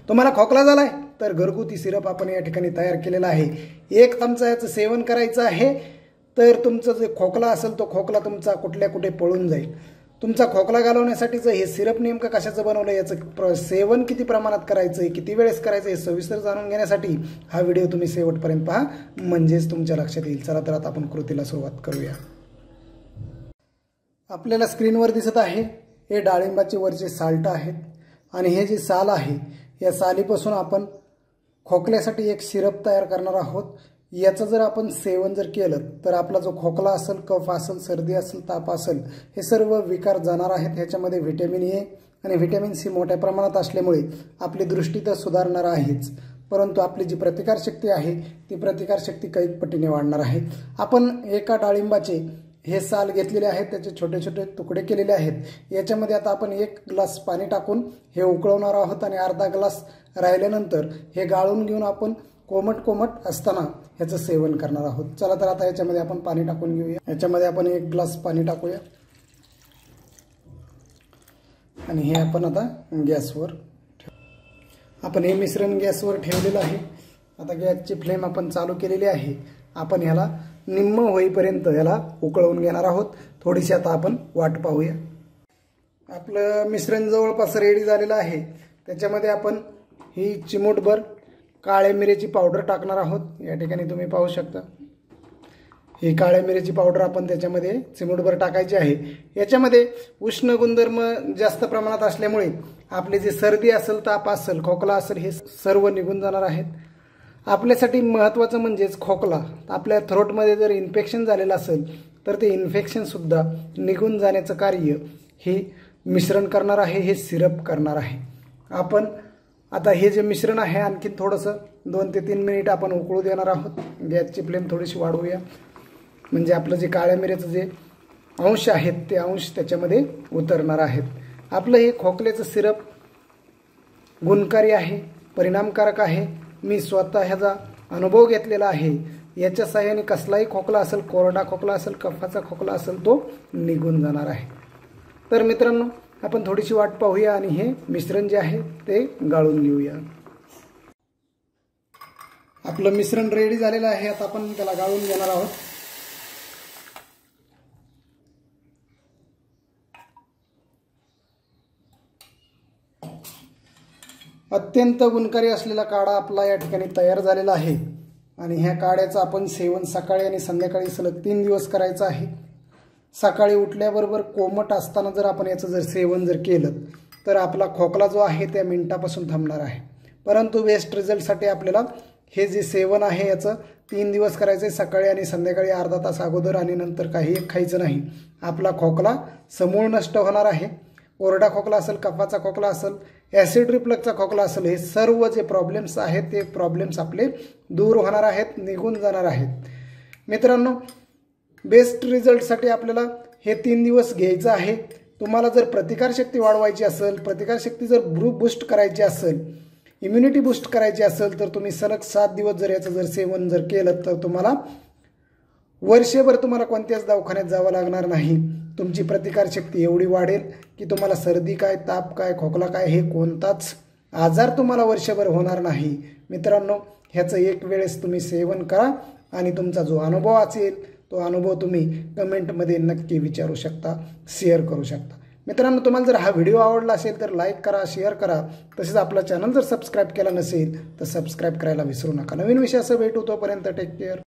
तुम्हाला खोकला झालाय तर घरगुती सिरप आपण या ठिकाणी तयार केलेला आहे। 1 चमचा याचं सेवन करायचं आहे, तर तुमचा जो खोकला असेल तो खोकला तुमचा कुठल्या कुठे पळून जाईल। तुमचा खोकला घालवण्यासाठीचं हे सिरप नेमकं कशाचं बनवलं, याचं सेवन किती प्रमाणात करायचं, किती वेळेस करायचं हे सविस्तर जाणून घेण्यासाठी हा व्हिडिओ तुम्ही शेवटपर्यंत पहा, म्हणजेच तुमच्या लक्षात येईल। चला तर आता आपण कृतीला सुरुवात करूया। आपल्याला स्क्रीनवर दिसत आहे हे डाळिंबाचे वरचे साल्ट आहेत आणि हे जे साल आहे या सालीपासून आपण खोकल्यासाठी एक सिरप तयार करणार आहोत। याचं जर आपण सेवन जर केलं तर आपला जो खोकला असेल, कफ असेल, सर्दी असेल, ताप असेल, हे सर्व विकार जाणार आहेत। ह्याच्यामध्ये व्हिटॅमिन ए आणि व्हिटॅमिन सी मोठ्या प्रमाणात असल्यामुळे आपली दृष्टी तर सुधारणार आहेच, परंतु आपली जी प्रतिकारशक्ती आहे ती प्रतिकारशक्ती कैक पटीने वाढणार आहे। आपण एका डाळिंबाचे हे साल घेतलेले आहेत, त्याचे छोटे छोटे तुकडे केलेले आहेत। याच्यामध्ये आता आपण 1 ग्लास पाणी टाकून हे उकळवणार आहोत आणि अर्धा ग्लास राहिल्यानंतर हे गाळून घेऊन आपण कोमट असताना ह्याचं सेवन करणार आहोत। चला तर आता याच्यामध्ये आपण पाणी टाकून घेऊया। याच्यामध्ये आपण 1 ग्लास पाणी टाकूया आणि हे आपण आता गॅसवर आपण हे मिश्रण गॅसवर ठेवलेलं आहे। आता गॅसची फ्लेम आपण चालू केलेली आहे। आपण ह्याला निम्म होईपर्यंत ह्याला उकळवून घेणार आहोत। थोडीशी आता आपण वाट पाहूया। आपलं मिश्रण जवळपास रेडी झालेलं आहे। त्याच्यामध्ये आपण ही चिमूटभर काळ्या मिऱ्याची पावडर टाकणार आहोत। या ठिकाणी तुम्ही पाहू शकता ही काळ्या मिऱ्याची पावडर आपण त्याच्यामध्ये चिमूटभर टाकायची आहे। याच्यामध्ये उष्ण गुणधर्म जास्त प्रमाणात असल्यामुळे आपली जी सर्दी असेल, ताप असेल, खोकला असेल हे सर्व निघून जाणार आहेत। आपल्यासाठी महत्त्वाचं म्हणजेच खोकला, आपल्या थ्रोटमध्ये जर इन्फेक्शन झालेलं असेल तर ते इन्फेक्शन सुद्धा निघून जाण्याचं कार्य हे मिश्रण करणार आहे, हे सिरप करणार आहे। आपण आता हे जे मिश्रण आहे आणखीन थोडंसं 2 ते 3 मिनिट आपण उकळू देणार आहोत। गॅसची फ्लेम थोडीशी वाढवूया, म्हणजे आपलं जे काळ्या मिऱ्याचं जे अंश आहेत ते अंश त्याच्यामध्ये उतरणार आहेत। आपलं हे खोकल्याचं सिरप गुणकारी आहे, परिणामकारक आहे। मी स्वतः ह्याचा अनुभव घेतलेला आहे। याच्या साहाय्याने कसलाही खोकला असेल, कोरडा खोकला असेल, कफाचा खोकला असेल, तो निघून जाणार आहे। तर मित्रांनो, आपण थोडीशी वाट पाहूया आणि हे मिश्रण जे आहे ते गाळून घेऊया। आपलं मिश्रण रेडी झालेलं आहे। आता आपण त्याला गाळून घेणार आहोत। अत्यंत गुणकारी असलेला काढा आपला या ठिकाणी तयार झालेला आहे आणि ह्या काढ्याचं आपण सेवन सकाळी आणि संध्याकाळी सलग 3 दिवस करायचं आहे। सकाळी उठल्याबरोबर कोमट असताना जर आपण याचं जर सेवन जर केलं तर आपला खोकला जो आहे त्या मिनिटापासून थांबणार आहे। परंतु बेस्ट रिझल्टसाठी आपल्याला हे जे सेवन आहे याचं 3 दिवस करायचं आहे, सकाळी आणि संध्याकाळी अर्धा तास अगोदर, आणि नंतर काही खायचं नाही। आपला खोकला समूळ नष्ट होणार आहे। कोरडा खोकला असेल, कफाचा खोकला असेल, ॲसिड रिफ्लक्सचा खोकला असेल, हे सर्व जे प्रॉब्लेम्स आहेत ते प्रॉब्लेम्स आपले दूर होणार आहेत, निघून जाणार आहेत। मित्रांनो, बेस्ट रिझल्टसाठी आपल्याला हे 3 दिवस घ्यायचं आहे। तुम्हाला जर प्रतिकारशक्ती वाढवायची असेल, प्रतिकारशक्ती जर बूस्ट करायची असेल, इम्युनिटी बूस्ट करायची असेल, तर तुम्ही सलग 7 दिवस जर याचं जर सेवन जर केलं तर तुम्हाला वर्षभर तुम्हाला कोणत्याच दवाखान्यात जावं लागणार नाही। तुमची प्रतिकारशक्ती एवढी वाढेल की तुम्हाला सर्दी काय, ताप काय, खोकला काय हे कोणताच आजार तुम्हाला वर्षभर होणार नाही। मित्रांनो, ह्याचं एक वेळेस तुम्ही सेवन करा आणि तुमचा जो अनुभव असेल तो अनुभव तुम्ही कमेंटमध्ये नक्की विचारू शकता, शेअर करू शकता। मित्रांनो, तुम्हाला जर हा व्हिडिओ आवडला असेल तर लाईक करा, शेअर करा। तसेच आपला चॅनल जर सबस्क्राईब केला नसेल तर सबस्क्राईब करायला विसरू नका। नवीन विषयासह भेटू, तोपर्यंत टेक केअर।